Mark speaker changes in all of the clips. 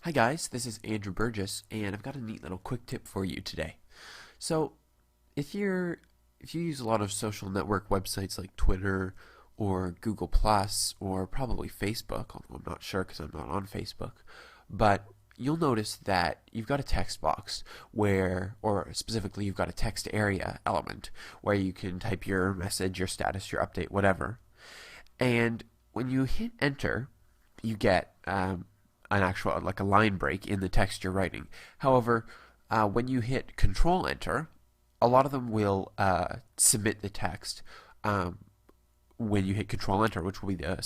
Speaker 1: Hi guys, this is Andrew Burgess, and I've got a neat little quick tip for you today. So, if you're if you use a lot of social network websites like Twitter or Google Plus or probably Facebook, although I'm not sure because I'm not on Facebook, but you'll notice that you've got a text box where, or specifically, you've got a text area element where you can type your message, your status, your update, whatever. And when you hit enter, you get an actual like a line break in the text you're writing. However, when you hit Control Enter, a lot of them will submit the text when you hit Control Enter, which will be the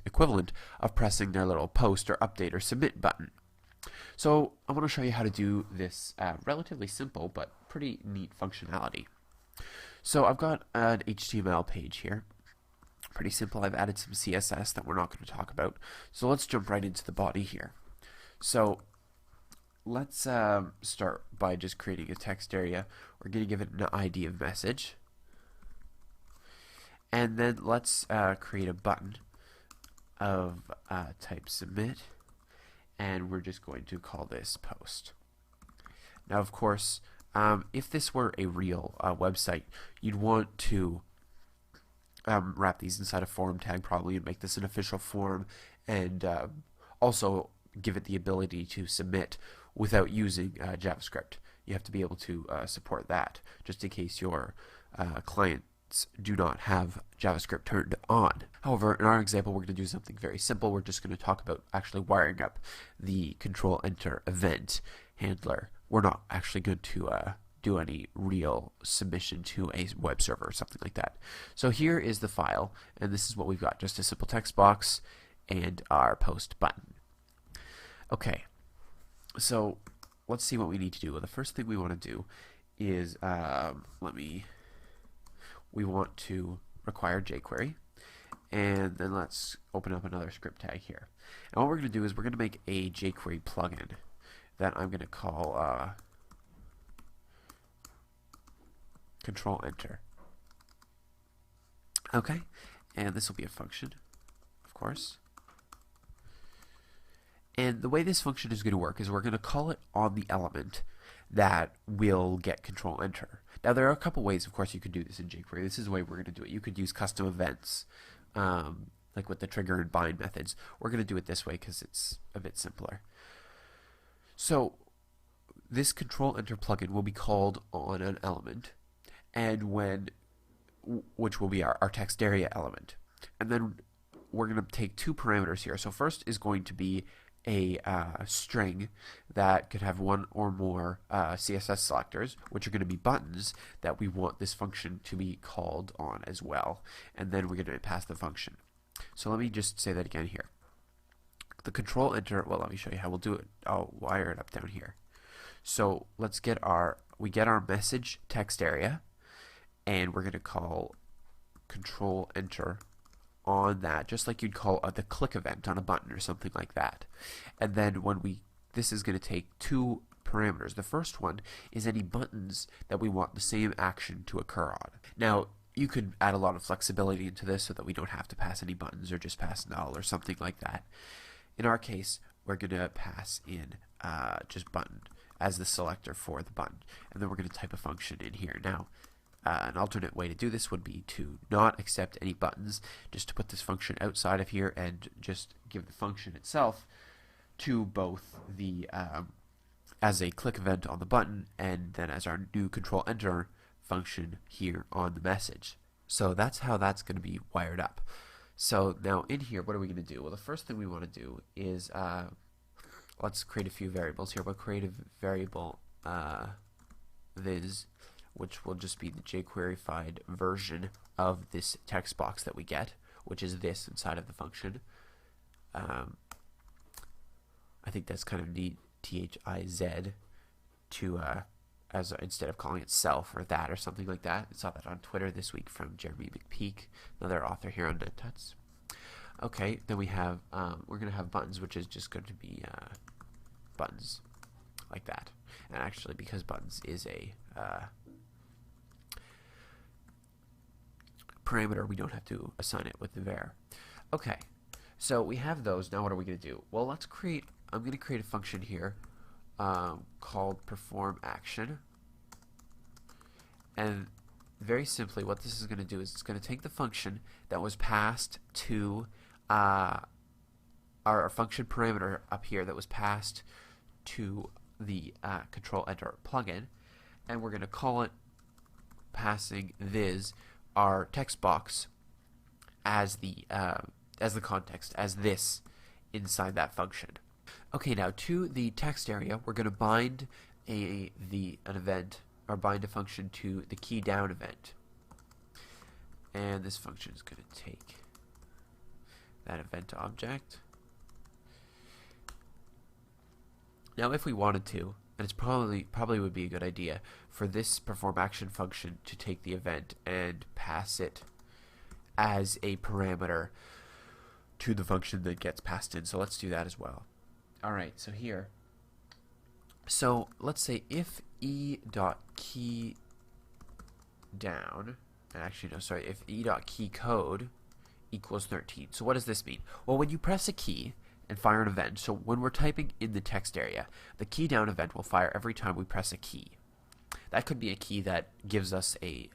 Speaker 1: equivalent of pressing their little post or update or submit button. So I want to show you how to do this relatively simple but pretty neat functionality. So I've got an HTML page here. Pretty simple. I've added some CSS that we're not going to talk about. So let's jump right into the body here. So let's start by just creating a text area. We're going to give it an ID of message. And then let's create a button of type submit. And we're just going to call this post. Now, of course, if this were a real website, you'd want to wrap these inside a form tag probably and make this an official form, and also give it the ability to submit without using JavaScript. You have to be able to support that, just in case your clients do not have JavaScript turned on. However, in our example, we're going to do something very simple. We're just going to talk about actually wiring up the Control Enter event handler. We're not actually going to do any real submission to a web server or something like that. So here is the file, and this is what we've got, just a simple text box and our post button. Okay, so let's see what we need to do. Well, the first thing we want to do is we want to require jQuery, and then let's open up another script tag here. And what we're going to do is we're going to make a jQuery plugin that I'm going to call Control Enter. Okay, and this will be a function, of course. And the way this function is going to work is we're going to call it on the element that will get Control Enter. Now there are a couple ways, of course, you could do this in jQuery. This is the way we're going to do it. You could use custom events, like with the trigger and bind methods. We're going to do it this way because it's a bit simpler. So this Control Enter plugin will be called on an element, and which will be our text area element. And then we're going to take two parameters here. So first is going to be a string that could have one or more CSS selectors, which are going to be buttons that we want this function to be called on as well. And then we're going to pass the function. So let me just say that again here. The Control Enter, well, let me show you how we'll do it. I'll wire it up down here. So let's get we get our message text area, and we're going to call Control Enter on that, just like you'd call the click event on a button or something like that. And then this is going to take two parameters. The first one is any buttons that we want the same action to occur on. Now, you could add a lot of flexibility into this so that we don't have to pass any buttons or just pass null or something like that. In our case, we're going to pass in just button as the selector for the button, and then we're going to type a function in here. Now, an alternate way to do this would be to not accept any buttons, just to put this function outside of here and just give the function itself to both the as a click event on the button and then as our new Control Enter function here on the message. So that's how that's going to be wired up. So now in here, what are we going to do? Well, the first thing we want to do is let's create a few variables here. We'll create a variable viz, which will just be the jQueryfied version of this text box that we get, which is this inside of the function. I think that's kind of neat, THIZ, to as instead of calling it self or that or something like that. I saw that on Twitter this week from Jeremy McPeak, another author here on NetTuts. Okay, then we have we're going to have buttons, which is just going to be buttons like that. And actually, because buttons is a parameter, we don't have to assign it with the var. Okay, so we have those. Now what are we going to do? Well, let's create I'm going to create a function here called perform action. And very simply, what this is going to do is it's going to take the function that was passed to our function parameter up here that was passed to the control enter plugin, and we're going to call it passing this our text box as the context, as this inside that function. Okay, now to the text area, we're going to bind an event, or bind a function to the key down event. And this function is going to take that event object. Now if we wanted to, and it's probably would be a good idea for this perform action function to take the event and pass it as a parameter to the function that gets passed in. So let's do that as well. Alright, so here, so let's say if e.key down, actually no, sorry, if e.key code equals 13. So what does this mean? Well, when you press a key and fire an event, so when we're typing in the text area, the key down event will fire every time we press a key. That could be a key that gives us a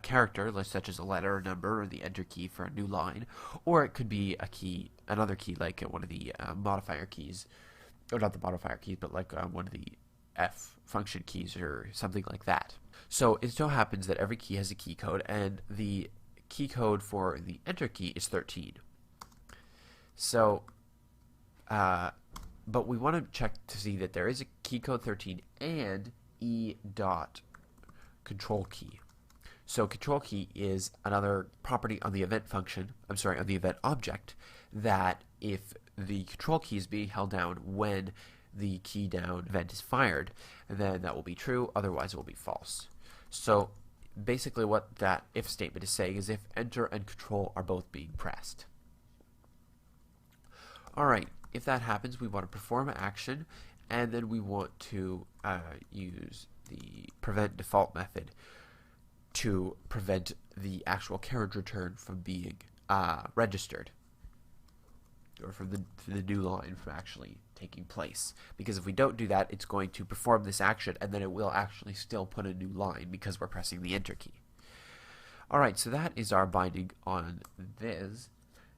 Speaker 1: character, such as a letter, a number, or the enter key for a new line, or it could be a key, another key like one of the modifier keys, or not the modifier keys, but like one of the F function keys or something like that. So it so happens that every key has a key code, and the key code for the enter key is 13. So, but we want to check to see that there is a key code 13 and e.control key. So control key is another property on the event function, on the event object, that if the control key is being held down when the key down event is fired, then that will be true, otherwise it will be false. So basically what that if statement is saying is if enter and control are both being pressed. Alright, if that happens, we want to perform an action, and then we want to use the prevent default method to prevent the actual carriage return from being registered, or from the new line from actually taking place. Because if we don't do that, it's going to perform this action, and then it will actually still put a new line because we're pressing the enter key. Alright, so that is our binding on this.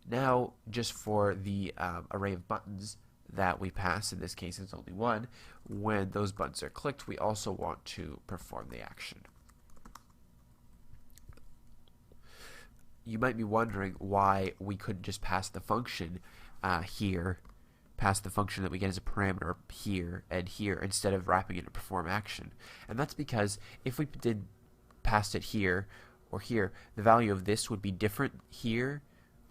Speaker 1: Now, just for the array of buttons that we pass, in this case it's only one, when those buttons are clicked, we also want to perform the action. You might be wondering why we couldn't just pass the function here, pass the function that we get as a parameter here and here, instead of wrapping it in perform action. And that's because if we did pass it here or here, the value of this would be different here.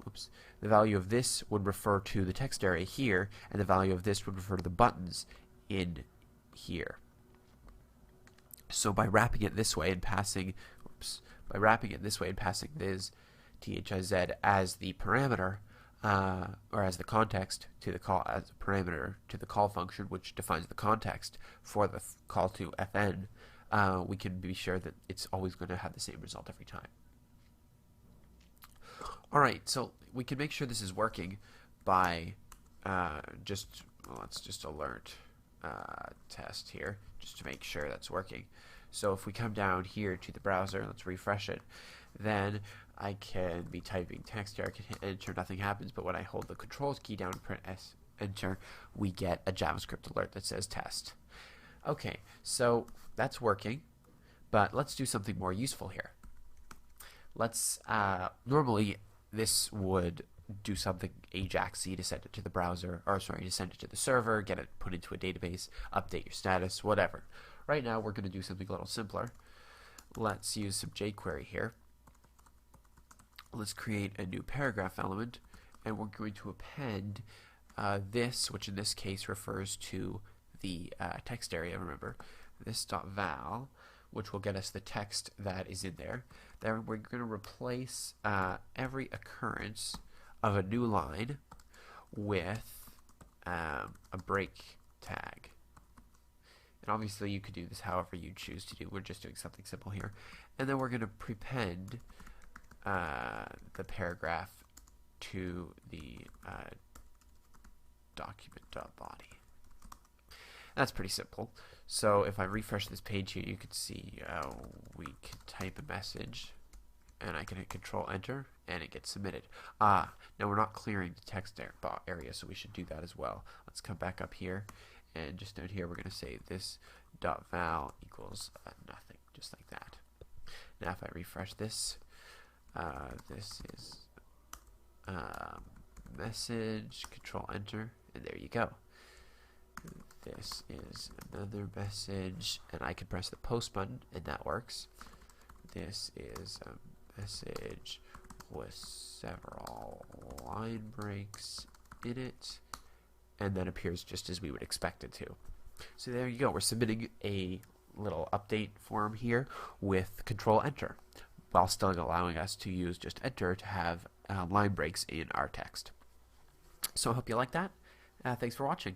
Speaker 1: Oops. The value of this would refer to the text area here, and the value of this would refer to the buttons in here. So by wrapping it this way and passing, this thiz as the parameter, or as the context to the call, as a parameter to the call function, which defines the context for the call to fn, we can be sure that it's always going to have the same result every time. Alright, so we can make sure this is working by let's just alert test here, just to make sure that's working. So if we come down here to the browser, let's refresh it, then I can be typing text here, I can hit enter, nothing happens, but when I hold the controls key down and print enter, we get a JavaScript alert that says test. Okay, so that's working, but let's do something more useful here. Let's, normally this would do something Ajaxy to send it to the browser, or sorry, to send it to the server, get it put into a database, update your status, whatever. Right now we're going to do something a little simpler. Let's use some jQuery here. Let's create a new paragraph element, and we're going to append this, which in this case refers to the text area, remember, this.val, which will get us the text that is in there. Then we're going to replace every occurrence of a new line with a break tag. And obviously you could do this however you choose to do. We're just doing something simple here. And then we're going to prepend the paragraph to the document.body. That's pretty simple. So if I refresh this page here, you can see we can type a message, and I can hit Control Enter, and it gets submitted. Now we're not clearing the text area, so we should do that as well. Let's come back up here, and just down here we're going to say this dot val equals nothing, just like that. Now if I refresh this, this is message, Control Enter, and there you go. This is another message, and I can press the post button, and that works. This is a message with several line breaks in it, and then appears just as we would expect it to. So there you go. We're submitting a little update form here with Control Enter, while still allowing us to use just Enter to have line breaks in our text. So I hope you like that. Thanks for watching.